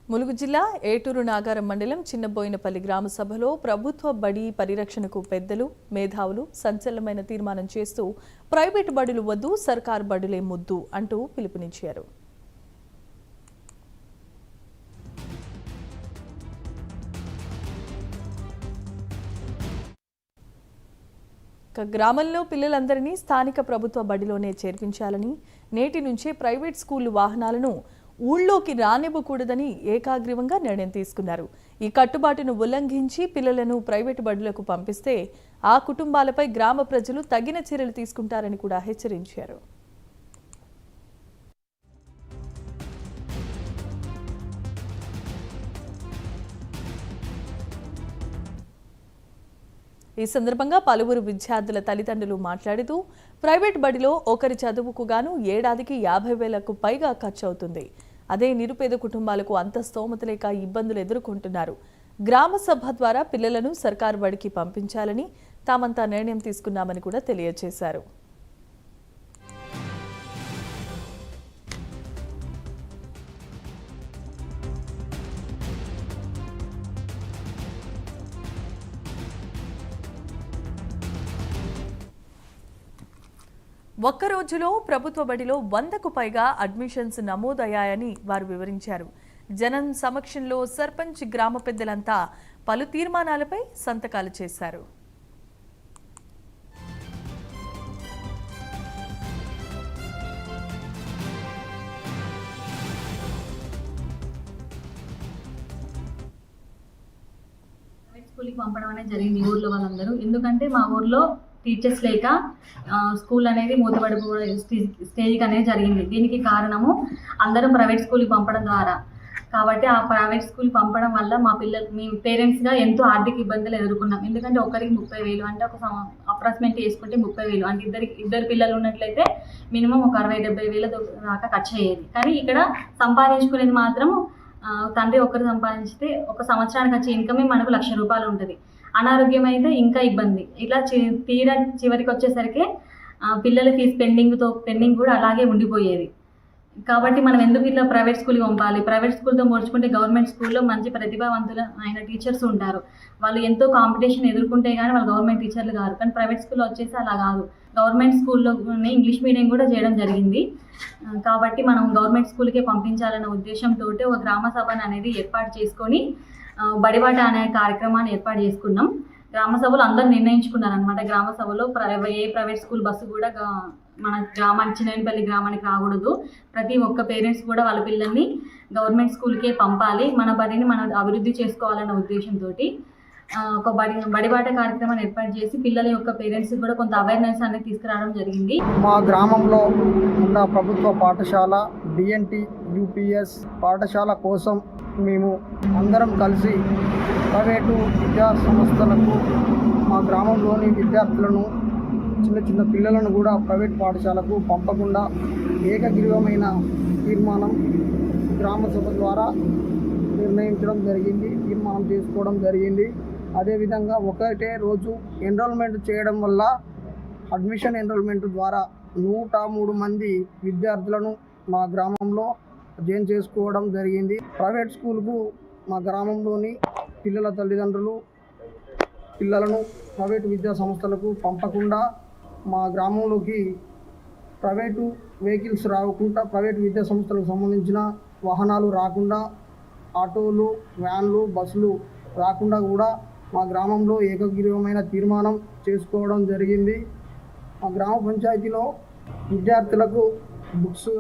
ములుగు జిల్లా ఏటూరు నాగారం మండలం చిన్నబోయినపల్లి గ్రామ సభలో ప్రభుత్వ బడి పరిరక్షణకు పెద్దలు మేధావులు సంచలనమైన తీర్మానం చేస్తూ ప్రైవేటు బడులు వద్దు సర్కారు బడులే ముద్దు అంటూ పిలుపునిచ్చారు. గ్రామంలో పిల్లలందరినీ స్థానిక ప్రభుత్వ బడిలోనే చేర్పించాలని, నేటి నుంచే ప్రైవేట్ స్కూలు వాహనాలను ఊళ్ళోకి రానివ్వకూడదని ఏకాగ్రీవంగా నిర్ణయం తీసుకున్నారు. ఈ కట్టుబాటును ఉల్లంఘించి పిల్లలను ప్రైవేటు బడులకు పంపిస్తే ఆ కుటుంబాలపై గ్రామ ప్రజలు తగిన చర్యలు తీసుకుంటారని కూడా హెచ్చరించారు. ఈ సందర్భంగా పలువురు విద్యార్థుల తల్లిదండ్రులు మాట్లాడుతూ ప్రైవేట్ బడిలో ఒకరి చదువుకు గాను ఏడాదికి 50,000కు పైగా ఖర్చు అవుతుంది. అదే నిరుపేద కుటుంబాలకు అంత స్తోమత లేక ఇబ్బందులు ఎదుర్కొంటున్నారు. గ్రామ సభ ద్వారా పిల్లలను సర్కారు బడికి పంపించాలని తామంతా నిర్ణయం తీసుకున్నామని కూడా తెలియజేశారు. ఒక్క రోజులో ప్రభుత్వ బడిలో 100కు పైగా అడ్మిషన్స్ నమోదయ్యాయని వారు వివరించారు. జనం సమక్షంలో సర్పంచ్ గ్రామ పెద్దలంతా పలు తీర్మానాలపై సంతకాలు చేశారు. స్కూల్కి పంపడం అనేది జరిగింది ఊర్లో వాళ్ళందరూ. ఎందుకంటే మా ఊర్లో టీచర్స్ లేక స్కూల్ అనేది మూతపడిపోవడం స్టేజ్కి అనేది జరిగింది. దీనికి కారణము అందరం ప్రైవేట్ స్కూల్కి పంపడం ద్వారా. కాబట్టి ఆ ప్రైవేట్ స్కూల్ పంపడం వల్ల మీ పేరెంట్స్గా ఎంతో ఆర్థిక ఇబ్బందులు ఎదుర్కొన్నాం. ఎందుకంటే ఒకరికి 30,000 అంటే ఒక అప్రాక్సిమేట్ చేసుకుంటే 30,000 అంటే ఇద్దరు పిల్లలు ఉన్నట్లయితే మినిమం ఒక 60,000-70,000 దాకా ఖర్చు అయ్యేది. కానీ ఇక్కడ సంపాదించుకునేది మాత్రం తండ్రి ఒకరు సంపాదించితే ఒక సంవత్సరానికి వచ్చే ఇన్కమే మనకు ₹1,00,000 ఉంటుంది. అనారోగ్యం అయితే ఇంకా ఇబ్బంది. ఇట్లా తీరా చివరికి వచ్చేసరికి పిల్లల ఫీజు పెండింగ్ కూడా అలాగే ఉండిపోయేది. కాబట్టి మనం ఎందుకు ఇట్లా ప్రైవేట్ స్కూల్కి పంపాలి? ప్రైవేట్ స్కూల్తో పోల్చుకుంటే గవర్నమెంట్ స్కూల్లో మంచి ప్రతిభావంతులైన టీచర్స్ ఉంటారు. వాళ్ళు ఎంతో కాంపిటీషన్ ఎదుర్కొంటే కానీ వాళ్ళు గవర్నమెంట్ టీచర్లు కాదు. కానీ ప్రైవేట్ స్కూల్లో వచ్చేసి అలా కాదు. గవర్నమెంట్ స్కూల్లోనే ఇంగ్లీష్ మీడియం కూడా చేయడం జరిగింది. కాబట్టి మనం గవర్నమెంట్ స్కూల్కే పంపించాలన్న ఉద్దేశంతో ఒక గ్రామ సభను అనేది ఏర్పాటు చేసుకొని బడిబాట అనే కార్యక్రమాన్ని ఏర్పాటు చేసుకున్నాం. గ్రామ సభలో అందరూ నిర్ణయించుకున్నారు అనమాట. గ్రామ సభలో ఏ ప్రైవేట్ స్కూల్ బస్సు కూడా మన చిన్నపల్లి గ్రామానికి రాకూడదు. ప్రతి ఒక్క పేరెంట్స్ కూడా వాళ్ళ పిల్లల్ని గవర్నమెంట్ స్కూల్కే పంపాలి. మన బడిని మనం అభివృద్ధి చేసుకోవాలన్న ఉద్దేశంతో ఒక బడిబాట కార్యక్రమాన్ని ఏర్పాటు చేసి పిల్లల యొక్క పేరెంట్స్ కూడా కొంత అవేర్నెస్ అనేది తీసుకురావడం జరిగింది. మా గ్రామంలో ఉన్న ప్రభుత్వ పాఠశాల డిఎన్టీ యూపీఎస్ పాఠశాల కోసం మేము అందరం కలిసి ప్రైవేటు విద్యా సంస్థలకు మా గ్రామంలోని విద్యార్థులను చిన్న పిల్లలను కూడా ప్రైవేట్ పాఠశాలకు పంపకుండా ఏకగ్రీవమైన తీర్మానం గ్రామ సభ ద్వారా తీర్మానం చేసుకోవడం జరిగింది. అదేవిధంగా ఒకటే రోజు ఎన్రోల్మెంట్ చేయడం వల్ల అడ్మిషన్ ఎన్రోల్మెంట్ ద్వారా 103 మంది విద్యార్థులను మా గ్రామంలో జాయిన్ చేసుకోవడం జరిగింది. ప్రైవేట్ స్కూల్కు మా గ్రామంలోని పిల్లల తల్లిదండ్రులు పిల్లలను ప్రైవేటు విద్యా సంస్థలకు పంపకుండా మా గ్రామంలోకి ప్రైవేటు వెహికల్స్ రాకుండా ప్రైవేటు విద్యా సంస్థలకు సంబంధించిన వాహనాలు రాకుండా ఆటోలు వ్యాన్లు బస్సులు రాకుండా కూడా మా గ్రామంలో ఏకగ్రీవమైన తీర్మానం చేసుకోవడం జరిగింది. మా గ్రామ పంచాయతీలో విద్యార్థులకు బుక్స్